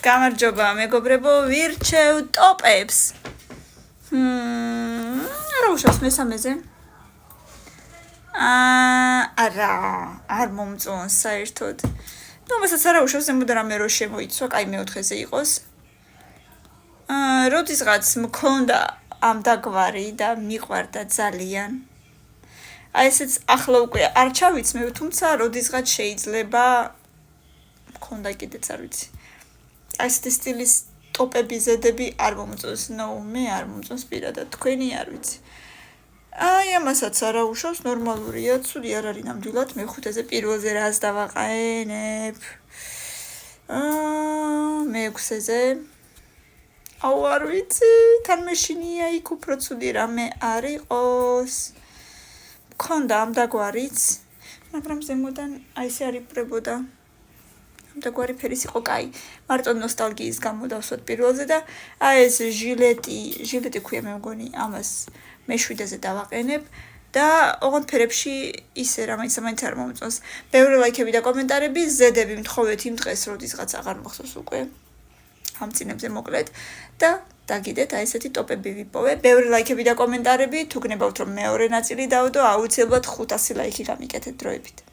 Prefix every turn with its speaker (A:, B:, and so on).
A: გამარჯობა მეგობრებო, ვირჩევ ტოპებს. რა უშავს მესამეზე? არა, არ მომწონს საერთოდ. მასაც არა უშავს, ზემოდან რამე რო შემოიცვა, კაი მეოთხეზე იყოს. როდისღაც მქონდა ამ დაგვარი და მიყვარდა ძალიან. აი ესეც ახლა უკვე არ ჩავიცმევ, თუმცა როდისღაც შეიძლება მქონდა კიდეც არ ვიცი. ასეთი სტილის ტოპები ზედები არ მომწონს, მე არ მომწონს პირადად, თქვენი არ ვიცი. აი ამასაც არა უშავს, ნორმალურია, ცუდი არ არის ნამდვილად, მეხუთეზე პირველზე რას დავაყენებ. მეექვსეზე აუ არ ვიცი, თან მეშინია იქ უფრო ცუდი რამე არ იყოს. მქონდა ამ დაგვარიც, მაგრამ ზემოდან აი ესე არ იპრებოდა. დაგვარი ფერის იყო კაი, მარტო ნოსტალგიის გამო დავსვათ პირველზე და აი ეს ჟილეტი ქვია მე მგონი, ამას მე7-ზე დავაყენებ და ოღონდ ფერებში ისე რამაინც არ მომწონს. ბევრი ლაიქები და კომენტარები, ზედები მთხოვეთ იმ დღეს, როდისღაც აღარ მახსოვს უკვე. ამ წინებზე მოკლედ და დაგიდეთ აი ესეთი ტოპები ვიპოვე. ბევრი ლაიქები და კომენტარები, თუ გნებავთ რომ მეორე ნაწილი დავდო, აუცილებლად 500 ლაიქი გამიკეთეთ დროებით.